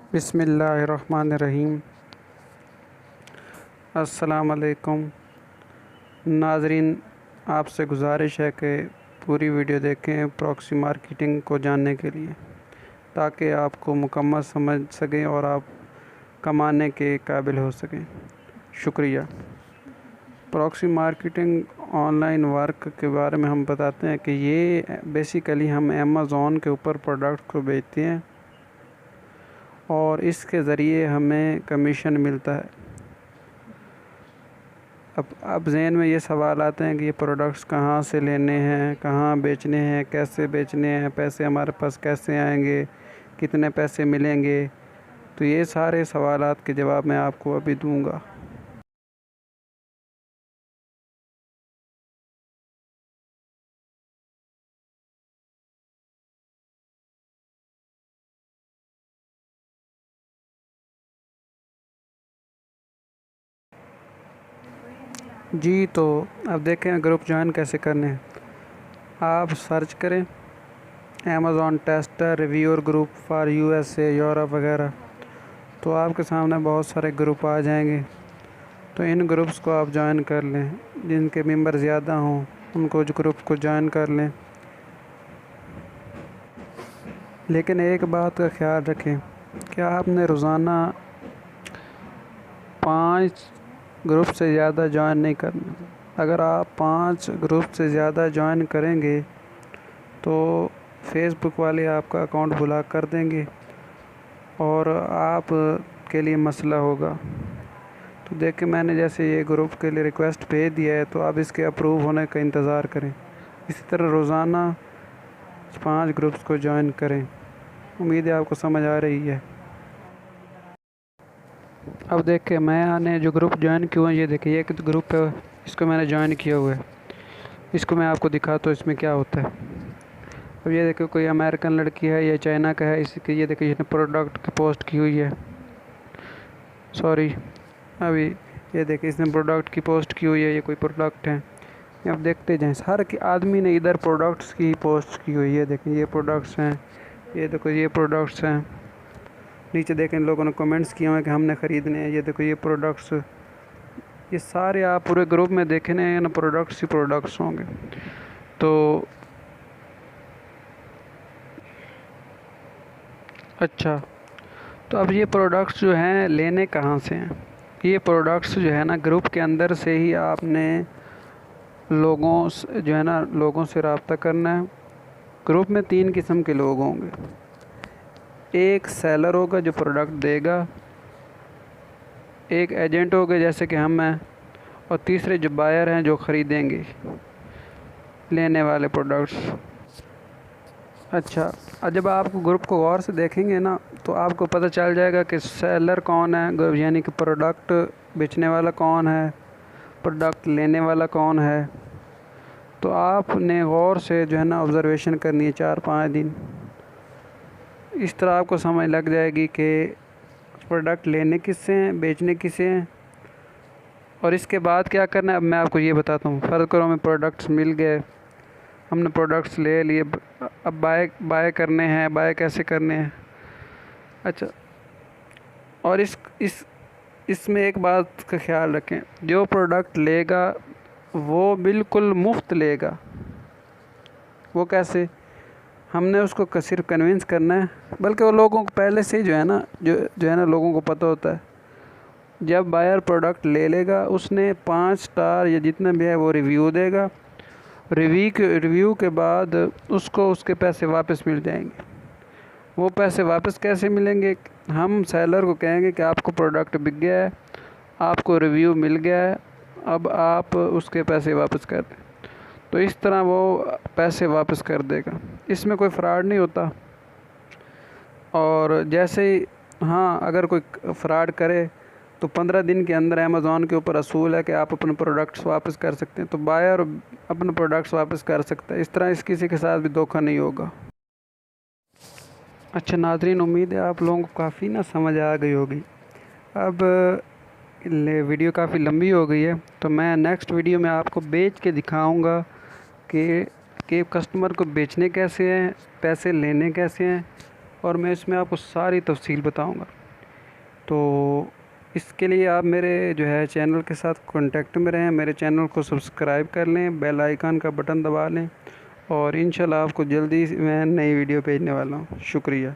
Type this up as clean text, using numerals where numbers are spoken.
बिस्मिल्लाहिर्रहमानिर्रहीम। अस्सलाम वालेकुम नाज़रीन, आपसे गुजारिश है कि पूरी वीडियो देखें प्रॉक्सी मार्केटिंग को जानने के लिए, ताकि आपको मुकम्मल समझ सकें और आप कमाने के काबिल हो सकें। शुक्रिया। प्रॉक्सी मार्केटिंग ऑनलाइन वर्क के बारे में हम बताते हैं कि ये बेसिकली हम अमेज़ॉन के ऊपर प्रोडक्ट को बेचते हैं और इसके ज़रिए हमें कमीशन मिलता है। अब ज़हन में ये सवाल आते हैं कि ये प्रोडक्ट्स कहाँ से लेने हैं, कहाँ बेचने हैं, कैसे बेचने हैं, पैसे हमारे पास कैसे आएंगे, कितने पैसे मिलेंगे। तो ये सारे सवालात के जवाब मैं आपको अभी दूंगा। जी, तो अब देखें ग्रुप ज्वाइन कैसे करने हैं। आप सर्च करें Amazon tester reviewer group for USA, Europe वगैरह, तो आपके सामने बहुत सारे ग्रुप आ जाएंगे। तो इन ग्रुप्स को आप ज्वाइन कर लें, जिनके मेंबर ज़्यादा हों उनको जो ग्रुप को ज्वाइन कर लें। लेकिन एक बात का ख्याल रखें कि आपने रोज़ाना 5 ग्रुप से ज़्यादा ज्वाइन नहीं करना। अगर आप 5 ग्रुप से ज़्यादा ज्वाइन करेंगे तो फेसबुक वाले आपका अकाउंट ब्लॉक कर देंगे और आप के लिए मसला होगा। तो देखिए, मैंने जैसे ये ग्रुप के लिए रिक्वेस्ट भेज दिया है, तो आप इसके अप्रूव होने का इंतज़ार करें। इसी तरह रोज़ाना 5 ग्रुप्स को ज्वाइन करें। उम्मीद है आपको समझ आ रही है। अब देखिए, मैंने जो ग्रुप ज्वाइन किया हुआ है, ये देखिए, ये एक ग्रुप है, इसको मैंने ज्वाइन किया हुआ है। इसको मैं आपको दिखाता हूँ इसमें क्या होता है। अब ये देखिए, कोई अमेरिकन लड़की है या चाइना का है, इसकी ये देखिए इसने प्रोडक्ट की पोस्ट की हुई है। सॉरी, अभी ये देखिए इसने प्रोडक्ट की पोस्ट की हुई है, ये कोई प्रोडक्ट है। अब देखते जाएं, हर आदमी ने इधर प्रोडक्ट्स की पोस्ट की हुई है। देखें, ये प्रोडक्ट्स हैं, ये देखो ये प्रोडक्ट्स हैं। नीचे देखें, लोगों ने कमेंट्स किए हुए हैं कि हमने ख़रीदने हैं। ये देखो ये प्रोडक्ट्स, ये सारे आप पूरे ग्रुप में देखें ना, प्रोडक्ट्स ही प्रोडक्ट्स होंगे। तो अच्छा, तो अब ये प्रोडक्ट्स जो हैं लेने कहाँ से हैं। ये प्रोडक्ट्स जो है ना, ग्रुप के अंदर से ही आपने लोगों से जो है ना, लोगों से रब्ता करना है। ग्रुप में 3 किस्म के लोग होंगे। एक सेलर होगा जो प्रोडक्ट देगा, एक एजेंट होगा जैसे कि हम हैं, और तीसरे जो बायर हैं जो ख़रीदेंगे लेने वाले प्रोडक्ट्स। अच्छा, और जब आप ग्रुप को गौर से देखेंगे ना, तो आपको पता चल जाएगा कि सेलर कौन है, यानी कि प्रोडक्ट बेचने वाला कौन है, प्रोडक्ट लेने वाला कौन है। तो आपने गौर से जो है ना ऑब्ज़र्वेशन करनी है 4-5 दिन। इस तरह आपको समझ लग जाएगी कि प्रोडक्ट लेने किससे हैं, बेचने किसे हैं, और इसके बाद क्या करना है। अब मैं आपको ये बताता हूँ। फ़र्ज़ करो हमें प्रोडक्ट्स मिल गए, हमने प्रोडक्ट्स ले लिए, अब बाय करने हैं। बाय कैसे करने हैं? अच्छा, और इसमें एक बात का ख्याल रखें, जो प्रोडक्ट लेगा वो बिल्कुल मुफ्त लेगा। वो कैसे? हमने उसको सिर्फ कन्विंस करना है, बल्कि वो लोगों को पहले से ही जो है ना लोगों को पता होता है। जब बायर प्रोडक्ट ले लेगा, उसने 5 स्टार या जितना भी है वो रिव्यू देगा। रिव्यू के बाद उसको उसके पैसे वापस मिल जाएंगे। वो पैसे वापस कैसे मिलेंगे? हम सेलर को कहेंगे कि आपको प्रोडक्ट बिक गया है, आपको रिव्यू मिल गया है, अब आप उसके पैसे वापस कर दें। तो इस तरह वो पैसे वापस कर देगा। इसमें कोई फ्रॉड नहीं होता। और जैसे ही हाँ, अगर कोई फ्रॉड करे तो 15 दिन के अंदर अमेज़ॉन के ऊपर असूल है कि आप अपने प्रोडक्ट्स वापस कर सकते हैं। तो बायर अपने प्रोडक्ट्स वापस कर सकता है। इस तरह किसी के साथ भी धोखा नहीं होगा। अच्छा नाज़रीन, उम्मीद है आप लोगों को काफ़ी ना समझ आ गई होगी। अब वीडियो काफ़ी लंबी हो गई है, तो मैं नेक्स्ट वीडियो में आपको बेच के दिखाऊंगा कि कस्टमर को बेचने कैसे हैं, पैसे लेने कैसे हैं, और मैं इसमें आपको सारी तफसील बताऊँगा। तो इसके लिए आप मेरे जो है चैनल के साथ कांटेक्ट में रहें, मेरे चैनल को सब्सक्राइब कर लें, बेल आइकन का बटन दबा लें और इंशाल्लाह आपको जल्दी मैं नई वीडियो भेजने वाला हूँ। शुक्रिया।